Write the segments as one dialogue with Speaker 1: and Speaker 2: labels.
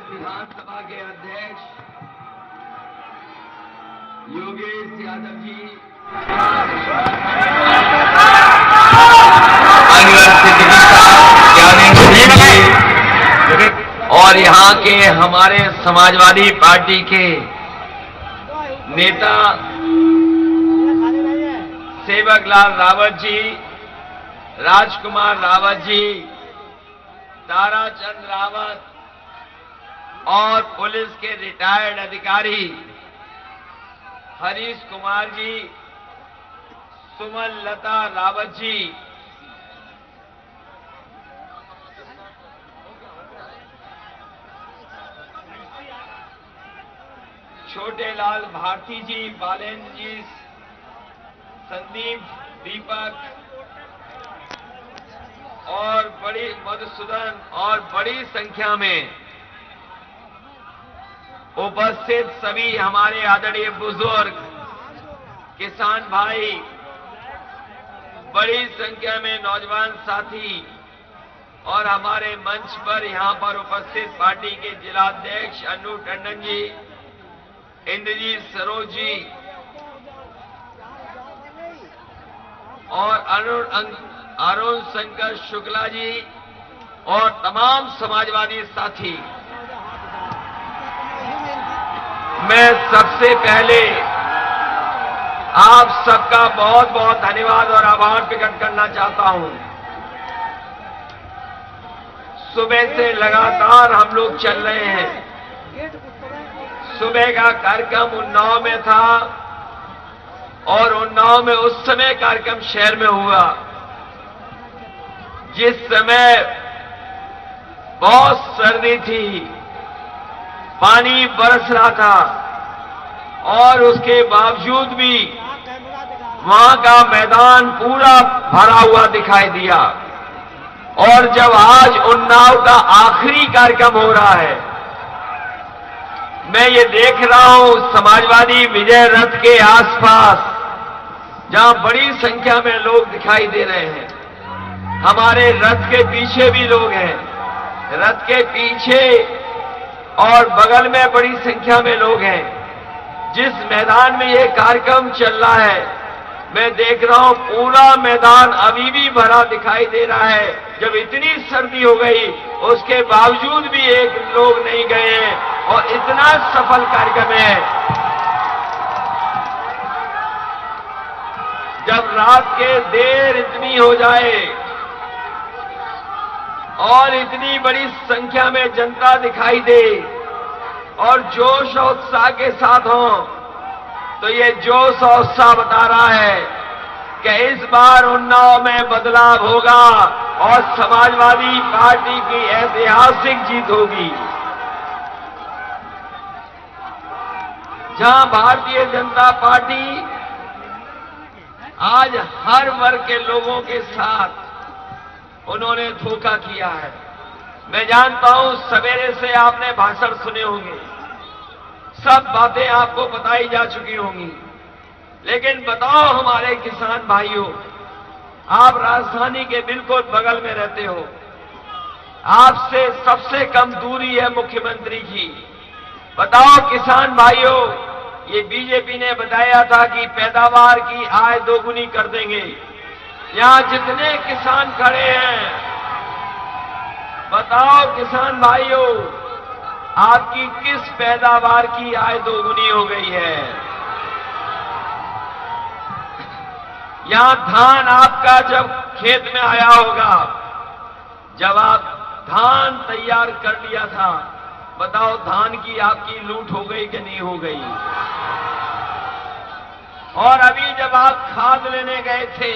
Speaker 1: विधानसभा के अध्यक्ष योगेश यादव जी, और यहाँ के हमारे समाजवादी पार्टी के नेता सेवकलाल रावत जी, राजकुमार रावत जी, ताराचंद रावत और पुलिस के रिटायर्ड अधिकारी हरीश कुमार जी, सुमन लता रावत जी, छोटे लाल भारती जी, बालेन्द्र जी, संदीप, दीपक और बड़ी मधुसूदन और बड़ी संख्या में उपस्थित सभी हमारे आदरणीय बुजुर्ग किसान भाई, बड़ी संख्या में नौजवान साथी और हमारे मंच पर यहां पर उपस्थित पार्टी के जिलाध्यक्ष अनु टंडन जी, इंद्रजीत सरोज जी और अरुण शंकर शुक्ला जी और तमाम समाजवादी साथी, मैं सबसे पहले आप सबका बहुत बहुत धन्यवाद और आभार प्रकट करना चाहता हूं। सुबह से लगातार हम लोग चल रहे हैं। सुबह का कार्यक्रम उन्नाव में था और उन्नाव में उस समय कार्यक्रम शहर में हुआ जिस समय बहुत सर्दी थी, पानी बरस रहा था और उसके बावजूद भी वहां का मैदान पूरा भरा हुआ दिखाई दिया। और जब आज उन्नाव का आखिरी कार्यक्रम हो रहा है, मैं ये देख रहा हूं समाजवादी विजय रथ के आसपास जहां बड़ी संख्या में लोग दिखाई दे रहे हैं, हमारे रथ के पीछे भी लोग हैं, रथ के पीछे और बगल में बड़ी संख्या में लोग हैं। जिस मैदान में ये कार्यक्रम चल रहा है, मैं देख रहा हूं पूरा मैदान अभी भी भरा दिखाई दे रहा है। जब इतनी सर्दी हो गई उसके बावजूद भी एक लोग नहीं गए हैं और इतना सफल कार्यक्रम है। जब रात के देर इतनी हो जाए और इतनी बड़ी संख्या में जनता दिखाई दे और जोश और उत्साह के साथ हो, तो ये जोश और उत्साह बता रहा है कि इस बार उन्नाव में बदलाव होगा और समाजवादी पार्टी की ऐतिहासिक जीत होगी। जहां भारतीय जनता पार्टी आज हर वर्ग के लोगों के साथ उन्होंने धोखा किया है। मैं जानता हूं सवेरे से आपने भाषण सुने होंगे, सब बातें आपको बताई जा चुकी होंगी, लेकिन बताओ हमारे किसान भाइयों, आप राजधानी के बिल्कुल बगल में रहते हो, आपसे सबसे कम दूरी है मुख्यमंत्री की। बताओ किसान भाइयों, ये बीजेपी ने बताया था कि पैदावार की आय दोगुनी कर देंगे। यहां जितने किसान खड़े हैं, बताओ किसान भाइयों, आपकी किस पैदावार की आय दोगुनी हो गई है? यहां धान आपका जब खेत में आया होगा, जब आप धान तैयार कर लिया था, बताओ धान की आपकी लूट हो गई कि नहीं हो गई? और अभी जब आप खाद लेने गए थे,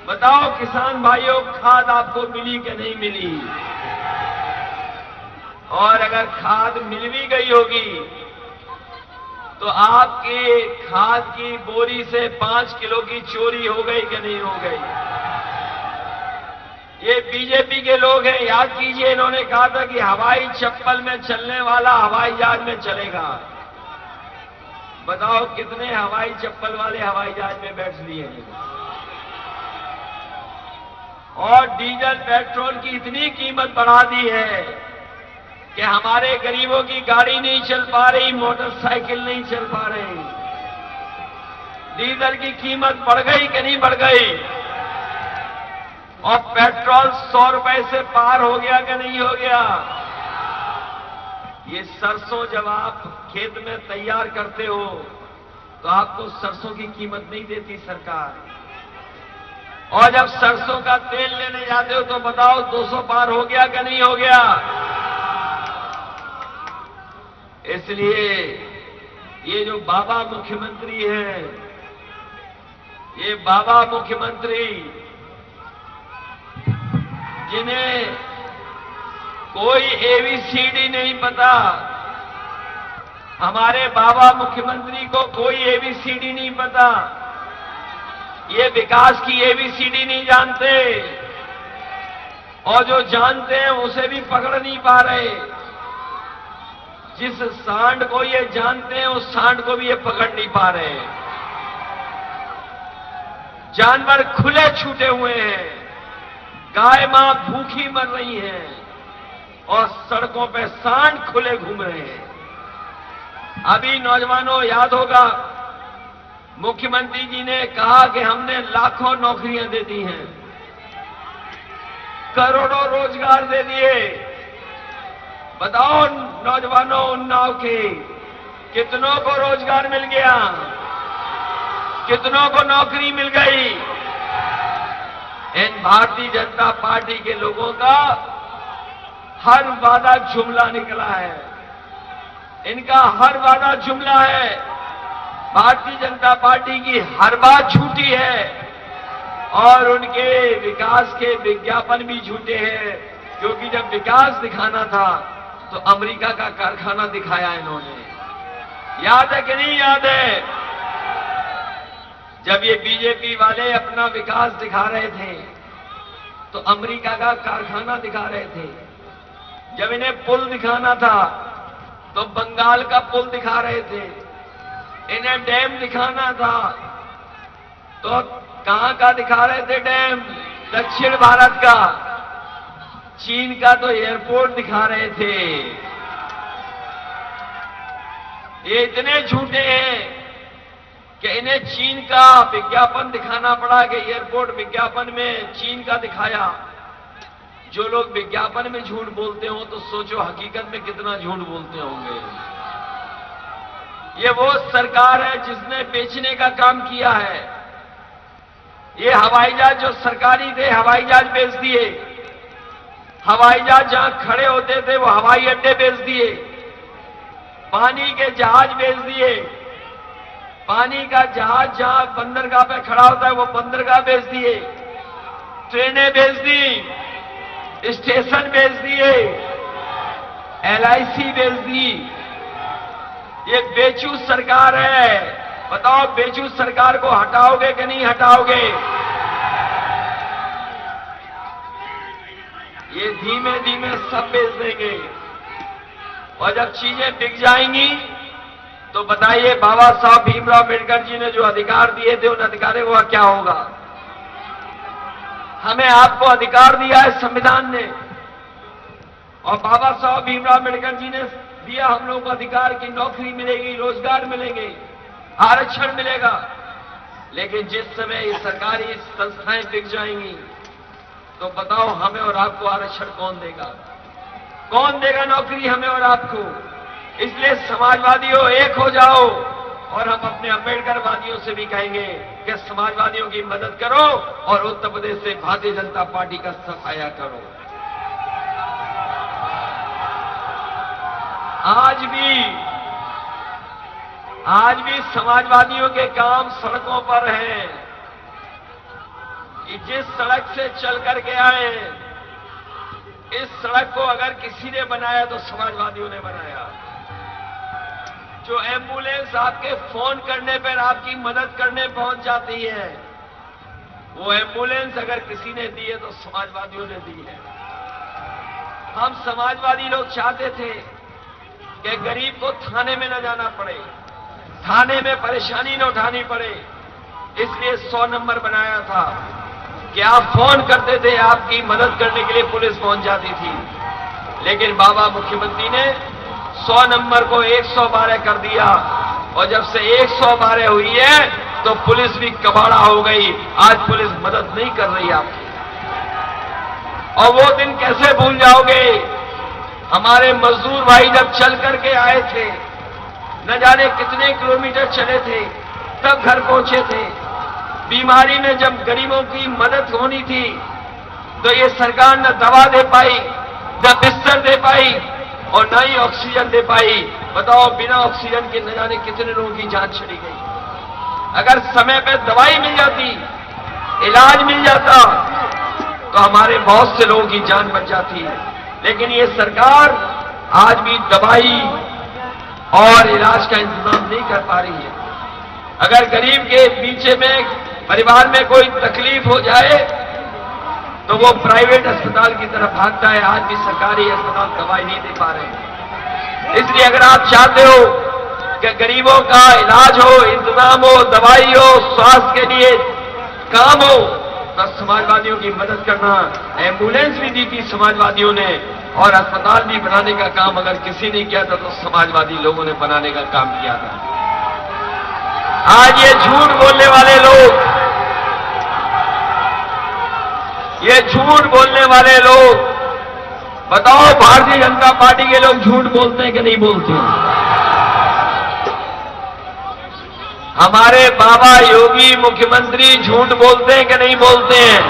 Speaker 1: बताओ किसान भाइयों, खाद आपको मिली कि नहीं मिली? और अगर खाद मिल भी गई होगी, तो आपके खाद की बोरी से 5 किलो की चोरी हो गई कि नहीं हो गई? ये बीजेपी के लोग हैं, याद कीजिए, इन्होंने कहा था कि हवाई चप्पल में चलने वाला हवाई जहाज में चलेगा। बताओ कितने हवाई चप्पल वाले हवाई जहाज में बैठ लिए हैं। और डीजल पेट्रोल की इतनी कीमत बढ़ा दी है कि हमारे गरीबों की गाड़ी नहीं चल पा रही, मोटरसाइकिल नहीं चल पा रही। डीजल की कीमत बढ़ गई कि नहीं बढ़ गई? और पेट्रोल 100 रुपए से पार हो गया कि नहीं हो गया? ये सरसों जब आप खेत में तैयार करते हो, तो आपको सरसों की कीमत नहीं देती सरकार, और जब सरसों का तेल लेने जाते हो तो बताओ 200 पार हो गया कि नहीं हो गया? इसलिए ये जो बाबा मुख्यमंत्री हैं, ये बाबा मुख्यमंत्री जिन्हें कोई एबीसीडी नहीं पता, हमारे बाबा मुख्यमंत्री को कोई एबीसीडी नहीं पता, ये विकास की एबीसीडी नहीं जानते, और जो जानते हैं उसे भी पकड़ नहीं पा रहे। जिस सांड को ये जानते हैं, उस सांड को भी ये पकड़ नहीं पा रहे। जानवर खुले छूटे हुए हैं, गाय मां भूखी मर रही है, और सड़कों पे सांड खुले घूम रहे हैं। अभी नौजवानों याद होगा, मुख्यमंत्री जी ने कहा कि हमने लाखों नौकरियां दे दी हैं, करोड़ों रोजगार दे दिए। बताओ नौजवानों, उन्नाव के कितनों को रोजगार मिल गया? कितनों को नौकरी मिल गई? इन भारतीय जनता पार्टी के लोगों का हर वादा जुमला निकला है, इनका हर वादा जुमला है। भारतीय जनता पार्टी की हर बात झूठी है, और उनके विकास के विज्ञापन भी झूठे हैं, क्योंकि जब विकास दिखाना था तो अमेरिका का कारखाना दिखाया इन्होंने। याद है कि नहीं याद है? जब ये बीजेपी वाले अपना विकास दिखा रहे थे तो अमेरिका का कारखाना दिखा रहे थे। जब इन्हें पुल दिखाना था तो बंगाल का पुल दिखा रहे थे। इन्हें डैम दिखाना था तो कहां का दिखा रहे थे डैम? दक्षिण भारत का। चीन का तो एयरपोर्ट दिखा रहे थे। ये इतने झूठे हैं कि इन्हें चीन का विज्ञापन दिखाना पड़ा कि एयरपोर्ट विज्ञापन में चीन का दिखाया। जो लोग विज्ञापन में झूठ बोलते हो तो सोचो हकीकत में कितना झूठ बोलते होंगे। ये वो सरकार है जिसने बेचने का काम किया है। ये हवाई जहाज जो सरकारी थे, हवाई जहाज बेच दिए। हवाई जहाज जहां खड़े होते थे वो हवाई अड्डे बेच दिए, पानी के जहाज बेच दिए, पानी का जहाज जहां बंदरगाह पे खड़ा होता है वो बंदरगाह बेच दिए, ट्रेनें बेच दी, स्टेशन बेच दिए, LIC बेच दी। ये बेचू सरकार है। बताओ बेचू सरकार को हटाओगे कि नहीं हटाओगे? ये धीमे धीमे सब बेच देंगे और जब चीजें बिक जाएंगी तो बताइए बाबा साहब भीमराव अम्बेडकर जी ने जो अधिकार दिए थे उन अधिकारों का क्या होगा? हमें आपको अधिकार दिया है संविधान ने और बाबा साहब भीमराव अम्बेडकर जी ने दिया हम लोगों को अधिकार की नौकरी मिलेगी, रोजगार मिलेंगे, आरक्षण मिलेगा। लेकिन जिस समय ये सरकारी संस्थाएं बिक जाएंगी तो बताओ हमें और आपको आरक्षण कौन देगा? कौन देगा नौकरी हमें और आपको? इसलिए समाजवादियों एक हो जाओ और हम अपने अम्बेडकरवादियों से भी कहेंगे कि समाजवादियों की मदद करो और उत्तर प्रदेश से भारतीय जनता पार्टी का सफाया करो। आज भी समाजवादियों के काम सड़कों पर हैं कि जिस सड़क से चल करके आए इस सड़क को अगर किसी ने बनाया तो समाजवादियों ने बनाया। जो एम्बुलेंस आपके फोन करने पर आपकी मदद करने पहुंच जाती है वो एम्बुलेंस अगर किसी ने दी है तो समाजवादियों ने दी है। हम समाजवादी लोग चाहते थे कि गरीब को थाने में न जाना पड़े, थाने में परेशानी न उठानी पड़े, इसलिए 100 नंबर बनाया था कि आप फोन करते थे आपकी मदद करने के लिए पुलिस पहुंच जाती थी। लेकिन बाबा मुख्यमंत्री ने 100 नंबर को 112 कर दिया और जब से 112 हुई है तो पुलिस भी कबाड़ा हो गई। आज पुलिस मदद नहीं कर रही आपकी। और वो दिन कैसे भूल जाओगे? हमारे मजदूर भाई जब चल करके आए थे, न जाने कितने किलोमीटर चले थे, तब घर पहुंचे थे। बीमारी में जब गरीबों की मदद होनी थी तो ये सरकार न दवा दे पाई, न बिस्तर दे पाई और न ही ऑक्सीजन दे पाई। बताओ बिना ऑक्सीजन के न जाने कितने लोगों की जान चली गई। अगर समय पे दवाई मिल जाती, इलाज मिल जाता तो हमारे बहुत से लोगों की जान बच जाती। लेकिन ये सरकार आज भी दवाई और इलाज का इंतजाम नहीं कर पा रही है। अगर गरीब के पीछे में परिवार में कोई तकलीफ हो जाए तो वो प्राइवेट अस्पताल की तरफ भागता है। आज भी सरकारी अस्पताल दवाई नहीं दे पा रहे। इसलिए अगर आप चाहते हो कि गरीबों का इलाज हो, इंतजाम हो, दवाई हो, स्वास्थ्य के लिए काम हो, तो समाजवादियों की मदद करना। एम्बुलेंस भी दी थी समाजवादियों ने और अस्पताल भी बनाने का काम अगर किसी ने किया था तो समाजवादी लोगों ने बनाने का काम किया था। आज ये झूठ बोलने वाले लोग, ये झूठ बोलने वाले लोग, बताओ भारतीय जनता पार्टी के लोग झूठ बोलते हैं कि नहीं बोलते? हमारे बाबा योगी मुख्यमंत्री झूठ बोलते हैं कि नहीं बोलते हैं?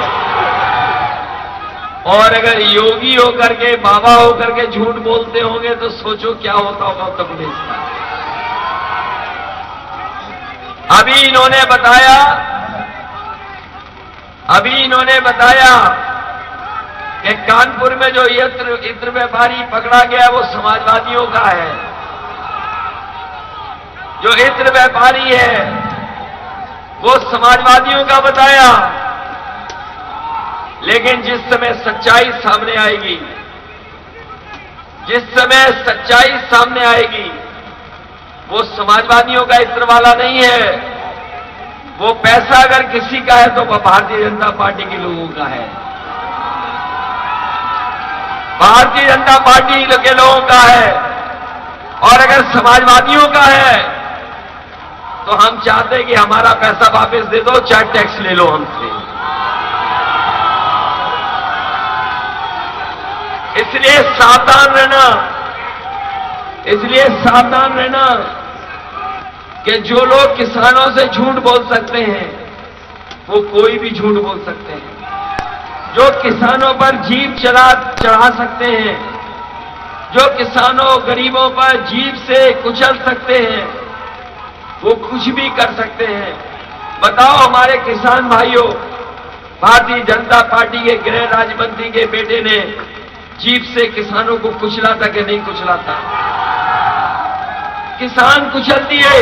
Speaker 1: और अगर योगी होकर के, बाबा होकर के झूठ बोलते होंगे तो सोचो क्या होता होगा उत्तर प्रदेश का। अभी इन्होंने बताया कि कानपुर में जो इत्र व्यापारी पकड़ा गया वो समाजवादियों का है। जो इत्र व्यापारी है वो समाजवादियों का बताया। लेकिन जिस समय सच्चाई सामने आएगी, जिस समय सच्चाई सामने आएगी, वो समाजवादियों का इत्र वाला नहीं है। वो पैसा अगर किसी का है तो वह भारतीय जनता पार्टी के लोगों का है, भारतीय जनता पार्टी के लोगों का है। और अगर समाजवादियों का है तो हम चाहते हैं कि हमारा पैसा वापस दे दो, चाहे टैक्स ले लो हमसे। इसलिए सावधान रहना कि जो लोग किसानों से झूठ बोल सकते हैं वो कोई भी झूठ बोल सकते हैं। जो किसानों पर जीप चढ़ा सकते हैं, जो किसानों गरीबों पर जीप से कुचल सकते हैं, वो कुछ भी कर सकते हैं। बताओ हमारे किसान भाइयों, भारतीय जनता पार्टी के गृह राज्य मंत्री के बेटे ने जीप से किसानों को कुचला था कि नहीं कुचला था? किसान कुचल दिए,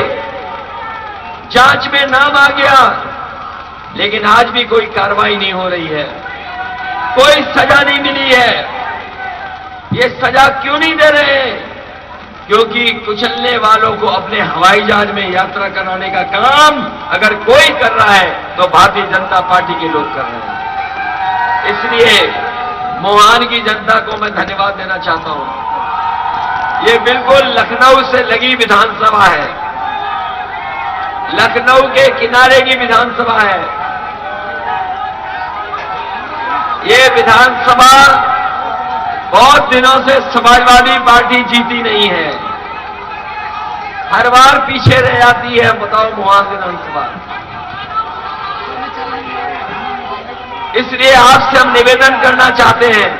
Speaker 1: जांच में नाम आ गया, लेकिन आज भी कोई कार्रवाई नहीं हो रही है, कोई सजा नहीं मिली है। ये सजा क्यों नहीं दे रहे? क्योंकि कुचलने वालों को अपने हवाई जहाज में यात्रा कराने का काम अगर कोई कर रहा है तो भारतीय जनता पार्टी के लोग कर रहे हैं। इसलिए मोहान की जनता को मैं धन्यवाद देना चाहता हूं। ये बिल्कुल लखनऊ से लगी विधानसभा है, लखनऊ के किनारे की विधानसभा है। ये विधानसभा बहुत दिनों से समाजवादी पार्टी जीती नहीं है, हर बार पीछे रह जाती है। बताओ मोहान विधानसभा। इसलिए आपसे हम निवेदन करना चाहते हैं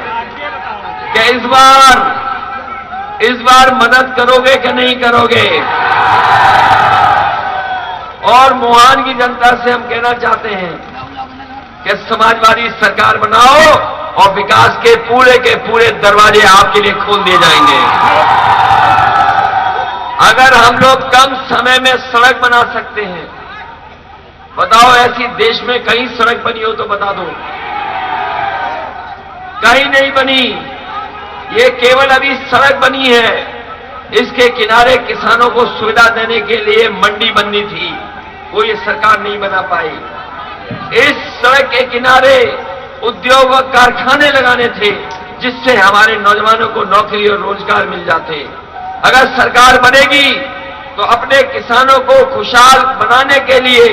Speaker 1: कि इस बार मदद करोगे कि नहीं करोगे? और मोहान की जनता से हम कहना चाहते हैं कि समाजवादी सरकार बनाओ और विकास के पूरे दरवाजे आपके लिए खोल दिए जाएंगे। अगर हम लोग कम समय में सड़क बना सकते हैं, बताओ ऐसी देश में कहीं सड़क बनी हो तो बता दो। कहीं नहीं बनी। ये केवल अभी सड़क बनी है, इसके किनारे किसानों को सुविधा देने के लिए मंडी बननी थी, वो ये सरकार नहीं बना पाई। इस सड़क के किनारे उद्योग व कारखाने लगाने थे, जिससे हमारे नौजवानों को नौकरी और रोजगार मिल जाते। अगर सरकार बनेगी तो अपने किसानों को खुशहाल बनाने के लिए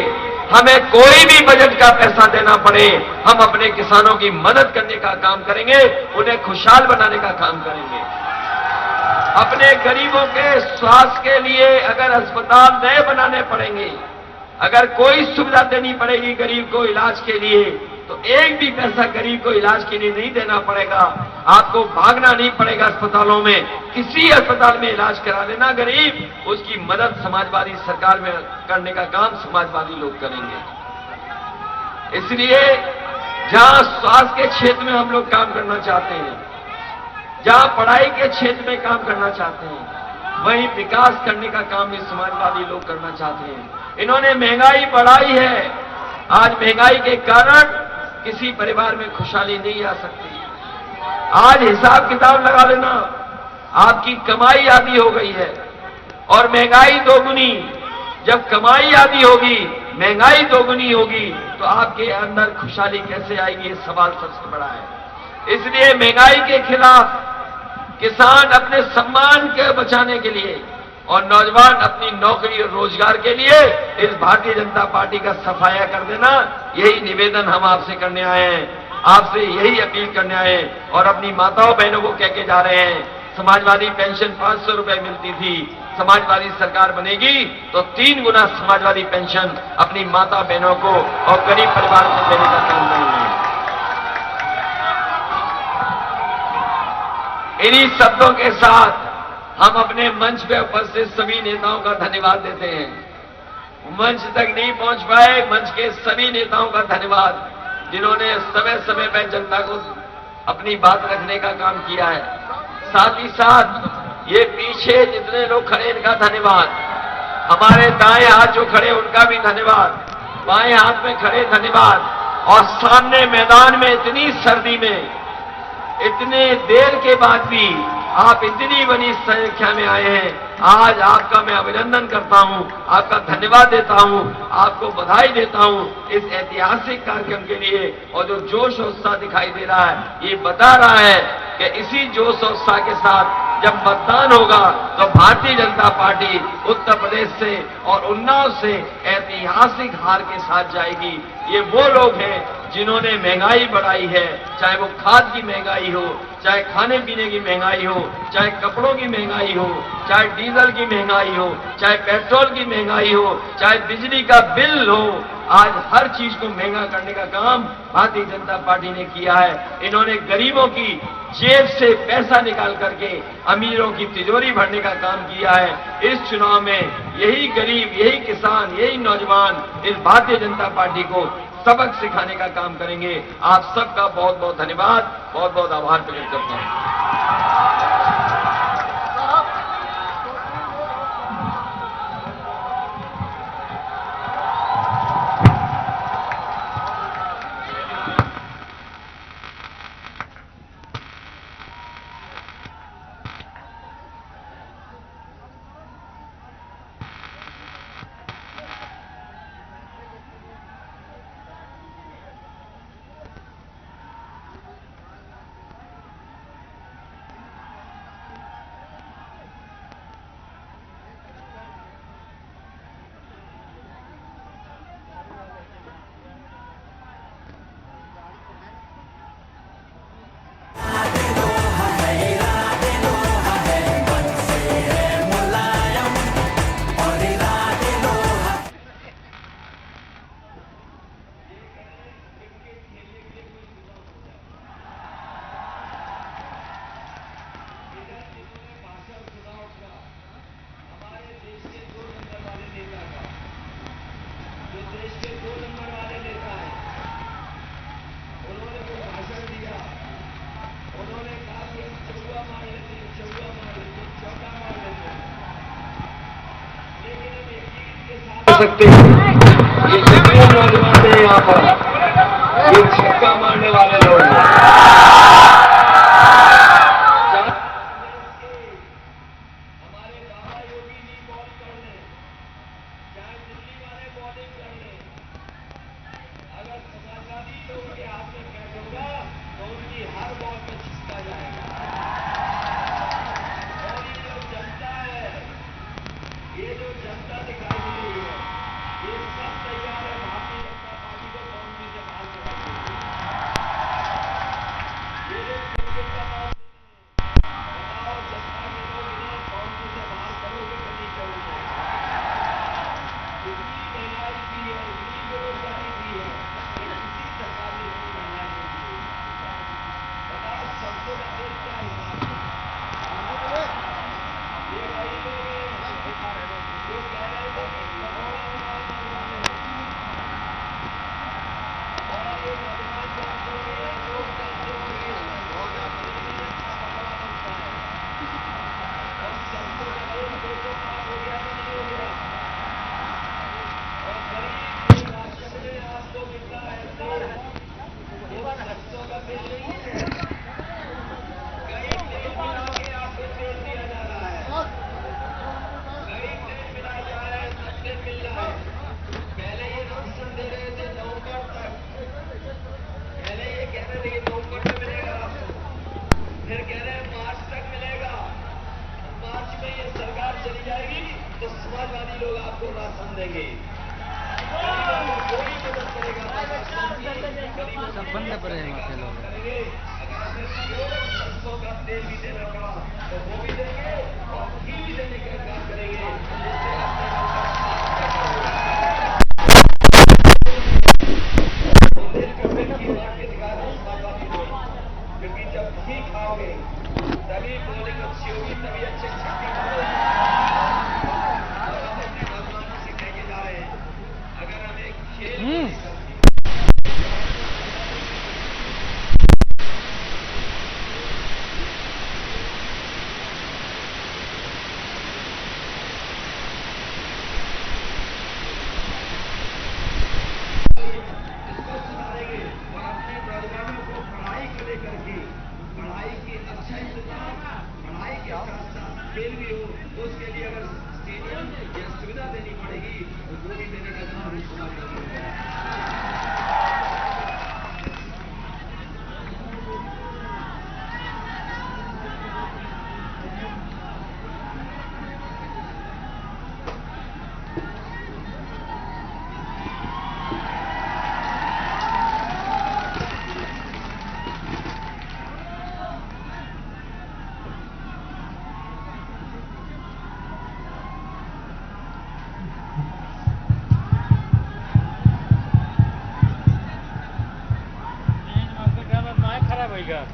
Speaker 1: हमें कोई भी बजट का पैसा देना पड़े, हम अपने किसानों की मदद करने का काम करेंगे, उन्हें खुशहाल बनाने का काम करेंगे। अपने गरीबों के स्वास्थ्य के लिए अगर अस्पताल नए बनाने पड़ेंगे, अगर कोई सुविधा देनी पड़ेगी गरीब को इलाज के लिए, तो एक भी पैसा गरीब को इलाज के लिए नहीं देना पड़ेगा। आपको भागना नहीं पड़ेगा अस्पतालों में, किसी अस्पताल में इलाज करा लेना गरीब, उसकी मदद समाजवादी सरकार में करने का काम समाजवादी लोग करेंगे। इसलिए जहां स्वास्थ्य के क्षेत्र में हम लोग काम करना चाहते हैं, जहां पढ़ाई के क्षेत्र में काम करना चाहते हैं, वहीं विकास करने का काम भी समाजवादी लोग करना चाहते हैं। इन्होंने महंगाई बढ़ाई है, आज महंगाई के कारण किसी परिवार में खुशहाली नहीं आ सकती। आज हिसाब किताब लगा लेना, आपकी कमाई आधी हो गई है और महंगाई दोगुनी। जब कमाई आधी होगी, महंगाई दोगुनी होगी, तो आपके अंदर खुशहाली कैसे आएगी? ये सवाल सबसे बड़ा है। इसलिए महंगाई के खिलाफ किसान अपने सम्मान के बचाने के लिए और नौजवान अपनी नौकरी और रोजगार के लिए इस भारतीय जनता पार्टी का सफाया कर देना, यही निवेदन हम आपसे करने आए हैं, आपसे यही अपील करने आए हैं। और अपनी माताओं बहनों को कह के जा रहे हैं, समाजवादी पेंशन 500 रुपए मिलती थी, समाजवादी सरकार बनेगी तो 3 गुना समाजवादी पेंशन अपनी माता बहनों को और गरीब परिवार को देने का काम करेंगे। इन्हीं शब्दों के साथ हम अपने मंच पे उपस्थित सभी नेताओं का धन्यवाद देते हैं। मंच तक नहीं पहुंच पाए, मंच के सभी नेताओं का धन्यवाद, जिन्होंने समय समय पर जनता को अपनी बात रखने का काम किया है। साथ ही साथ ये पीछे जितने लोग खड़े, इनका धन्यवाद। हमारे दाएं हाथ जो खड़े उनका भी धन्यवाद, बाएं हाथ में खड़े धन्यवाद, और सामने मैदान में इतनी सर्दी में इतने देर के बाद भी आप इतनी बड़ी संख्या में आए हैं। आज आपका मैं अभिनंदन करता हूं, आपका धन्यवाद देता हूं, आपको बधाई देता हूं इस ऐतिहासिक कार्यक्रम के लिए। और जो जोश और उत्साह दिखाई दे रहा है, ये बता रहा है कि इसी जोश और उत्साह के साथ जब मतदान होगा तो भारतीय जनता पार्टी उत्तर प्रदेश से और उन्नाव से ऐतिहासिक हार के साथ जाएगी। ये वो लोग हैं जिन्होंने महंगाई बढ़ाई है, चाहे वो खाद की महंगाई हो, चाहे खाने पीने की महंगाई हो, चाहे कपड़ों की महंगाई हो, चाहे डीजल की महंगाई हो, चाहे पेट्रोल की महंगाई हो, चाहे बिजली का बिल हो, आज हर चीज को महंगा करने का काम भारतीय जनता पार्टी ने किया है। इन्होंने गरीबों की जेब से पैसा निकाल करके अमीरों की तिजोरी भरने का काम किया है। इस चुनाव में यही गरीब, यही किसान, यही नौजवान इस भारतीय जनता पार्टी को सबक सिखाने का काम करेंगे। आप सबका बहुत बहुत धन्यवाद, बहुत बहुत आभार प्रकट करता हूं। सकते हैं ये जितने नौजवान हैं यहाँ पर, ये छक्का मारने वाले लोग हैं। समाजवादी लोग आपको राशन देंगे, कोई मदद करेगा, सब बंद पड़ेगा।
Speaker 2: होएगा।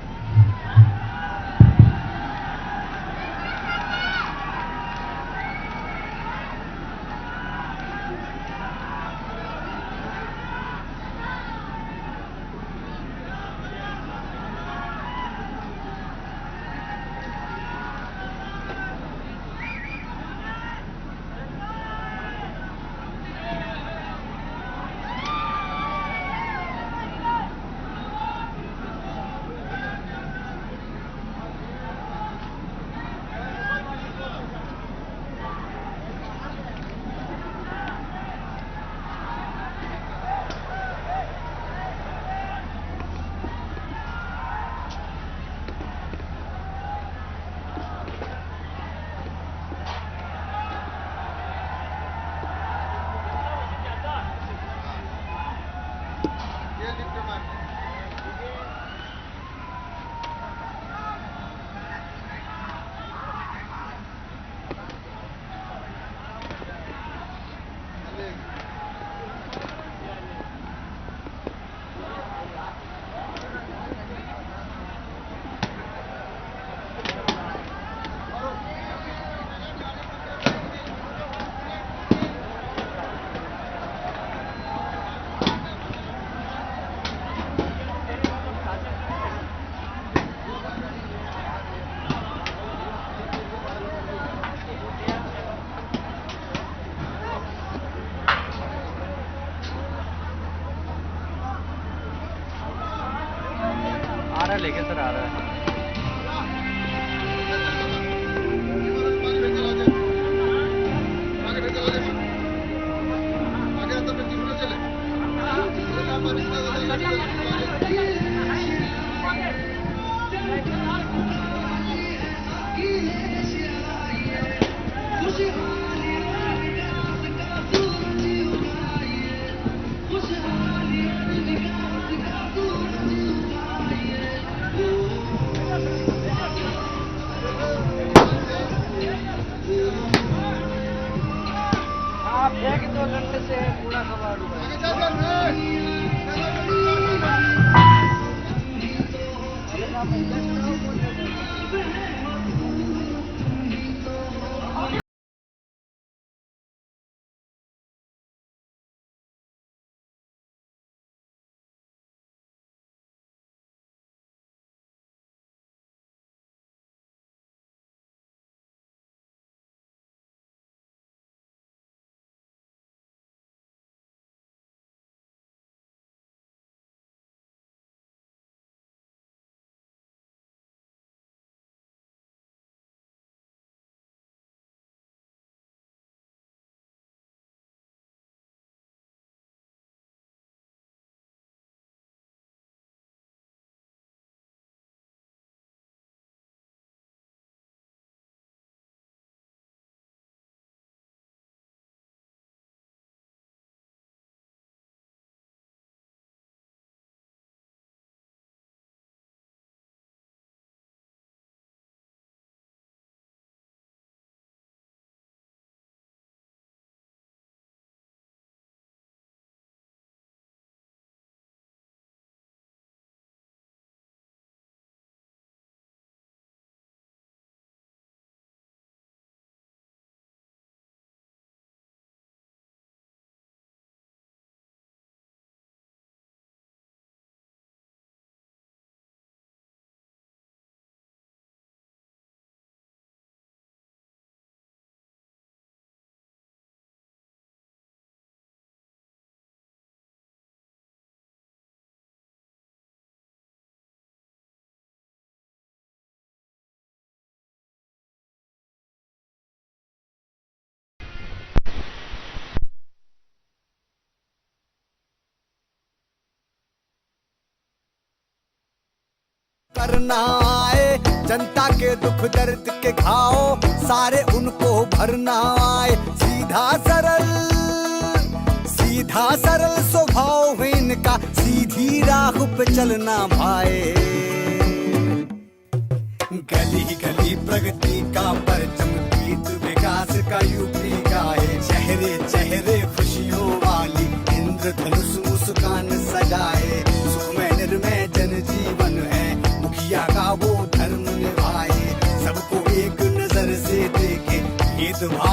Speaker 2: आ रहा है लेके सर, आ रहा है। आप एक 2 घंटे से पूरा कबाड़
Speaker 3: करना आए जनता के दुख दर्द के घाव सारे उनको भरना आए। सीधा सरल स्वभाव है इनका, सीधी राह पे चलना भाई। गली गली प्रगति का परचम, गीत विकास का यूपी का है। चेहरे चेहरे खुशियों वाली, इंद्रधनुष मुस्कान सजाए। सुखमय निर्मय जनजीवन है, सद्भाव